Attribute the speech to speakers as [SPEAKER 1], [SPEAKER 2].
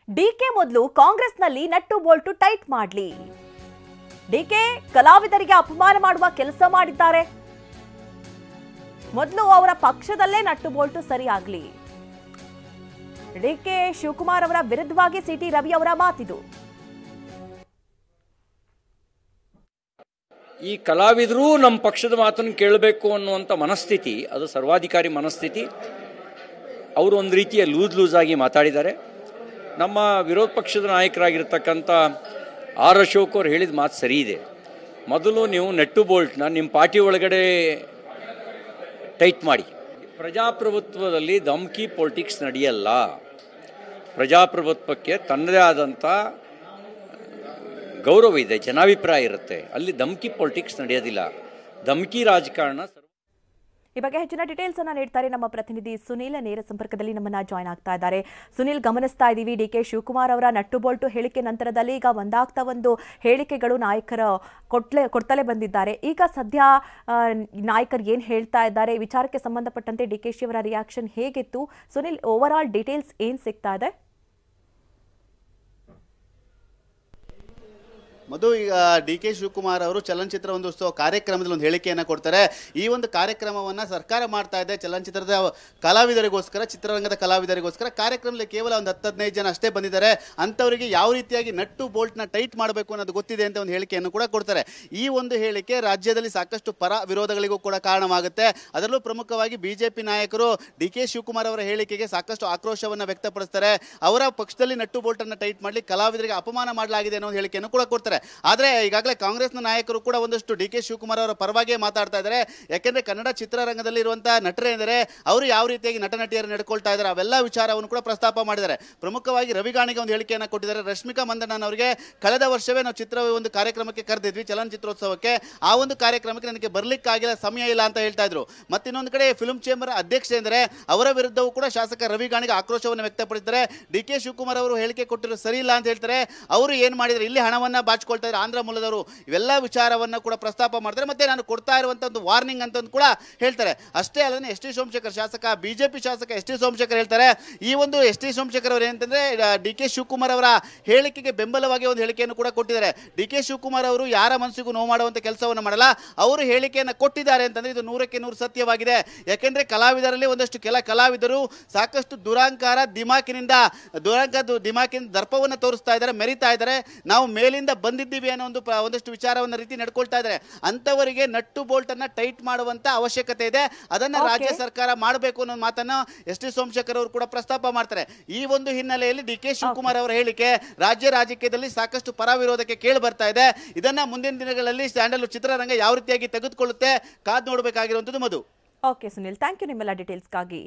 [SPEAKER 1] DK ಮೊದಲು ಕಾಂಗ್ರೆಸ್ನಲ್ಲಿ nut Bolt tight ಮಾಡ್ಲಿ. ಡಿಕೆ ಕಲಾವಿದರಿಗೆ ಅಪಮಾನ ಮಾಡುವ ಕೆಲಸ ಮಾಡಿದ್ದಾರೆ. ಮೊದಲು ಅವರ ಪಕ್ಷದಲ್ಲೇ ನಟ್ಟು ಬೋಲ್ಟು ಸರಿ ಆಗ್ಲಿ. ಡಿಕೆ ಶಿವಕುಮಾರ್ ಅವರ ವಿರುದ್ಧವಾಗಿ ಸಿಟಿ ರವಿ ಅವರ ಮಾತಿದು.
[SPEAKER 2] ಈ ಕಲಾವಿದರು ನಮ್ಮ ಪಕ್ಷದ ಮಾತನ್ನು ಕೇಳಬೇಕು ಅನ್ನುವಂಥ ಮನಸ್ಥಿತಿ, ಅದು ಸರ್ವಾಧಿಕಾರಿ ಮನಸ್ಥಿತಿ. ಅವರು ಒಂದು ರೀತಿಯ ಲೂಸ್ ಆಗಿ ಮಾತಾಡಿದ್ದಾರೆ. ನಮ್ಮ ವಿರೋಧ ಪಕ್ಷದ ನಾಯಕರಾಗಿರ್ತಕ್ಕಂಥ ಆರ್ ಅಶೋಕ್ ಅವರು ಹೇಳಿದ ಮಾತು ಸರಿ ಇದೆ. ಮೊದಲು ನೀವು ನಟ್ಟು ಬೋಲ್ಟ್ನ ನಿಮ್ಮ ಪಾರ್ಟಿ ಒಳಗಡೆ ಟೈಟ್ ಮಾಡಿ. ಪ್ರಜಾಪ್ರಭುತ್ವದಲ್ಲಿ ಧಮ್ಕಿ ಪೊಲಿಟಿಕ್ಸ್ ನಡೆಯಲ್ಲ. ಪ್ರಜಾಪ್ರಭುತ್ವಕ್ಕೆ ತನ್ನದೇ ಆದಂಥ ಗೌರವ ಇದೆ, ಜನಾಭಿಪ್ರಾಯ ಇರುತ್ತೆ. ಅಲ್ಲಿ ಧಮ್ಕಿ ಪೊಲಿಟಿಕ್ಸ್ ನಡೆಯೋದಿಲ್ಲ, ಧಮ್ಕಿ ರಾಜಕಾರಣ.
[SPEAKER 1] ಈ ಬಗ್ಗೆ ಹೆಚ್ಚಿನ ಡೀಟೇಲ್ಸ್ ಅನ್ನ ನೀಡ್ತಾರೆ ನಮ್ಮ ಪ್ರತಿನಿಧಿ ಸುನೀಲ್. ನೇರ ಸಂಪರ್ಕದಲ್ಲಿ ನಮ್ಮನ್ನ ಜಾಯ್ನ್ ಆಗ್ತಾ ಇದ್ದಾರೆ. ಸುನೀಲ್, ಗಮನಿಸ್ತಾ ಇದ್ದೀವಿ ಡಿಕೆ ಶಿವಕುಮಾರ್ ಅವರ ನಟ್ಟು ಬೋಲ್ಟು ಹೇಳಿಕೆ ನಂತರದಲ್ಲಿ ಈಗ ಒಂದಾಗ್ತಾ ಒಂದು ಹೇಳಿಕೆಗಳು ನಾಯಕರ ಕೊಡ್ತಲೇ ಬಂದಿದ್ದಾರೆ. ಈಗ ಸದ್ಯ ನಾಯಕರು ಏನು ಹೇಳ್ತಾ ಇದ್ದಾರೆ, ವಿಚಾರಕ್ಕೆ ಸಂಬಂಧಪಟ್ಟಂತೆ ಡಿಕೆಶಿ ಅವರ ರಿಯಾಕ್ಷನ್ ಹೇಗಿತ್ತು? ಸುನೀಲ್, ಓವರ್ ಆಲ್ ಡೀಟೇಲ್ಸ್ ಏನು ಸಿಗ್ತಾ ಇದೆ?
[SPEAKER 3] ಮಧು, ಈಗ ಡಿಕೆ ಶಿವಕುಮಾರ್ ಅವರು ಚಲನಚಿತ್ರ ಒಂದು ಉತ್ಸವ ಕಾರ್ಯಕ್ರಮದಲ್ಲಿ ಒಂದು ಹೇಳಿಕೆಯನ್ನು ಕೊಡ್ತಾರೆ. ಈ ಒಂದು ಕಾರ್ಯಕ್ರಮವನ್ನು ಸರ್ಕಾರ ಮಾಡ್ತಾ ಇದೆ ಚಲನಚಿತ್ರದ ಕಲಾವಿದರಿಗೋಸ್ಕರ, ಚಿತ್ರರಂಗದ ಕಲಾವಿದರಿಗೋಸ್ಕರ. ಕಾರ್ಯಕ್ರಮದಲ್ಲಿ ಕೇವಲ ಒಂದು 10-15 ಜನ ಅಷ್ಟೇ ಬಂದಿದ್ದಾರೆ. ಅಂಥವರಿಗೆ ಯಾವ ರೀತಿಯಾಗಿ ನಟ್ಟು ಬೋಲ್ಟ್ನ ಟೈಟ್ ಮಾಡಬೇಕು ಅನ್ನೋದು ಗೊತ್ತಿದೆ ಅಂತ ಒಂದು ಹೇಳಿಕೆಯನ್ನು ಕೂಡ ಕೊಡ್ತಾರೆ. ಈ ಒಂದು ಹೇಳಿಕೆ ರಾಜ್ಯದಲ್ಲಿ ಸಾಕಷ್ಟು ಪರ ವಿರೋಧಗಳಿಗೂ ಕೂಡ ಕಾರಣವಾಗುತ್ತೆ. ಅದರಲ್ಲೂ ಪ್ರಮುಖವಾಗಿ ಬಿಜೆಪಿ ನಾಯಕರು ಡಿಕೆ ಶಿವಕುಮಾರ್ ಅವರ ಹೇಳಿಕೆಗೆ ಸಾಕಷ್ಟು ಆಕ್ರೋಶವನ್ನು ವ್ಯಕ್ತಪಡಿಸ್ತಾರೆ. ಅವರ ಪಕ್ಷದಲ್ಲಿ ನಟ್ಟು ಬೋಲ್ಟನ್ನು ಟೈಟ್ ಮಾಡಲಿ, ಕಲಾವಿದರಿಗೆ ಅಪಮಾನ ಮಾಡಲಾಗಿದೆ ಅನ್ನೋ ಹೇಳಿಕೆಯನ್ನು ಕೂಡ ಕೊಡ್ತಾರೆ. ಆದರೆ ಈಗಾಗಲೇ ಕಾಂಗ್ರೆಸ್ನ ನಾಯಕರು ಕೂಡ ಒಂದಷ್ಟು ಡಿಕೆ ಶಿವಕುಮಾರ್ ಅವರ ಪರವಾಗಿಯೇ ಮಾತಾಡ್ತಾ ಇದ್ದಾರೆ. ಯಾಕೆಂದ್ರೆ ಕನ್ನಡ ಚಿತ್ರರಂಗದಲ್ಲಿ ಇರುವಂತಹ ನಟರೇಂದರೆ ಅವರು ಯಾವ ರೀತಿಯಾಗಿ ನಟನಟಿಯರು ನಡ್ಕೊಳ್ತಾ ಇದ್ದಾರೆ ಅವೆಲ್ಲ ವಿಚಾರವನ್ನು ಕೂಡ ಪ್ರಸ್ತಾಪ ಮಾಡಿದ್ದಾರೆ. ಪ್ರಮುಖವಾಗಿ ರವಿಗಾಣಿಗೆ ಒಂದು ಹೇಳಿಕೆಯನ್ನು ಕೊಟ್ಟಿದ್ದಾರೆ. ರಶ್ಮಿಕಾ ಮಂದಣ್ಣ ಅವರಿಗೆ ಕಳೆದ ವರ್ಷವೇ ನಾವು ಚಿತ್ರ ಒಂದು ಕಾರ್ಯಕ್ರಮಕ್ಕೆ ಕರೆದಿದ್ವಿ, ಚಲನಚಿತ್ರೋತ್ಸವಕ್ಕೆ. ಆ ಒಂದು ಕಾರ್ಯಕ್ರಮಕ್ಕೆ ನನಗೆ ಬರ್ಲಿಕ್ಕಾಗಿಲ್ಲ, ಸಮಯ ಇಲ್ಲ ಅಂತ ಹೇಳ್ತಾ ಇದ್ರು. ಮತ್ತೆ ಇನ್ನೊಂದು ಕಡೆ ಫಿಲ್ಮ್ ಚೇಂಬರ್ ಅಧ್ಯಕ್ಷ ಎಂದರೆ ಅವರ ವಿರುದ್ಧವೂ ಕೂಡ ಶಾಸಕ ರವಿಗಾಣಿಗೆ ಆಕ್ರೋಶವನ್ನು ವ್ಯಕ್ತಪಡಿಸಿದ್ದಾರೆ. ಡಿಕೆ ಶಿವಕುಮಾರ್ ಅವರು ಹೇಳಿಕೆ ಕೊಟ್ಟಿರೋ ಸರಿ ಇಲ್ಲ ಅಂತ ಹೇಳ್ತಾರೆ. ಅವರು ಏನು ಮಾಡಿದ್ದಾರೆ, ಇಲ್ಲಿ ಹಣವನ್ನು ಬಾಚಿಕೊಳ್ತಾರೆ ಆಂಧ್ರ ಮೂಲದವರು, ಇವೆಲ್ಲ ವಿಚಾರವನ್ನು ಕೂಡ ಪ್ರಸ್ತಾಪ ಮಾಡ್ತಾರೆ. ಮತ್ತೆ ನಾನು ಕೊಡ್ತಾ ಇರುವಂತಹ ಒಂದು ವಾರ್ನಿಂಗ್ ಅಂತ ಕೂಡ ಹೇಳ್ತಾರೆ. ಅಷ್ಟೇ ಅಲ್ಲದೆ ಎಸ್ ಟಿ ಸೋಮಶೇಖರ್, ಶಾಸಕ ಬಿಜೆಪಿ ಶಾಸಕ ಎಸ್ ಟಿ ಸೋಮಶೇಖರ್ ಹೇಳ್ತಾರೆ. ಈ ಒಂದು ಎಸ್ ಟಿ ಸೋಮಶೇಖರ್ ಅವರು ಏನಂತಂದ್ರೆ ಡಿ ಕೆ ಶಿವಕುಮಾರ್ ಅವರ ಹೇಳಿಕೆಗೆ ಬೆಂಬಲವಾಗಿ ಒಂದು ಹೇಳಿಕೆಯನ್ನು ಕೂಡ ಕೊಟ್ಟಿದ್ದಾರೆ. ಡಿ ಕೆ ಶಿವಕುಮಾರ್ ಅವರು ಯಾರ ಮನಸ್ಸಿಗೂ ನೋವು ಮಾಡುವಂತ ಕೆಲಸವನ್ನು ಮಾಡಲ್ಲ. ಅವರು ಹೇಳಿಕೆಯನ್ನು ಕೊಟ್ಟಿದ್ದಾರೆ ಅಂತಂದ್ರೆ ಇದು 100ಕ್ಕೆ 100 ಸತ್ಯವಾಗಿದೆ. ಯಾಕೆಂದ್ರೆ ಕಲಾವಿದರಲ್ಲಿ ಒಂದಷ್ಟು ಕೆಲ ಕಲಾವಿದರು ಸಾಕಷ್ಟು ದುರಾಂಕಾರ ದಿಮಾಕಿನಿಂದ ದರ್ಪವನ್ನು ತೋರಿಸ್ತಾ ಇದ್ದಾರೆ, ಮೆರಿತಾ ಇದ್ದಾರೆ. ನಾವು ಮೇಲಿಂದ ಬಂದಿದ್ದೀವಿ ಅನ್ನೋ ಒಂದಷ್ಟು ವಿಚಾರವನ್ನು ರೀತಿ ನಡ್ಕೊಳ್ತಾ ಇದ್ದಾರೆ. ಅಂತವರಿಗೆ ನಟ್ಟು ಬೋಲ್ಟ್ ಅನ್ನ ಟೈಟ್ ಮಾಡುವಂತ ಅವಶ್ಯಕತೆ ಇದೆ. ಅದನ್ನ ರಾಜ್ಯ ಸರ್ಕಾರ ಮಾಡಬೇಕು ಅನ್ನೋ ಮಾತನ್ನು ಎಸ್ ಟಿ ಸೋಮಶೇಖರ್ ಅವರು ಕೂಡ ಪ್ರಸ್ತಾಪ ಮಾಡ್ತಾರೆ. ಈ ಒಂದು ಹಿನ್ನೆಲೆಯಲ್ಲಿ ಡಿ ಕೆ ಶಿವಕುಮಾರ್ ಅವರ ಹೇಳಿಕೆ ರಾಜ್ಯ ರಾಜಕೀಯದಲ್ಲಿ ಸಾಕಷ್ಟು ಪರ ವಿರೋಧಕ್ಕೆ ಕೇಳಿ ಬರ್ತಾ ಇದೆ. ಇದನ್ನ ಮುಂದಿನ ದಿನಗಳಲ್ಲಿ ಸ್ಯಾಂಡಲ್ವುಡ್ ಚಿತ್ರರಂಗ ಯಾವ ರೀತಿಯಾಗಿ ತೆಗೆದುಕೊಳ್ಳುತ್ತೆ ಕಾದು ನೋಡಬೇಕಾಗಿರುವಂತದ್ದು. ಮಧು.
[SPEAKER 1] ಓಕೆ ಸುನಿಲ್, ಥ್ಯಾಂಕ್ ಯು ನಿಮ್ಮೆಲ್ಲ ಡೀಟೇಲ್ಸ್ಗಾಗಿ.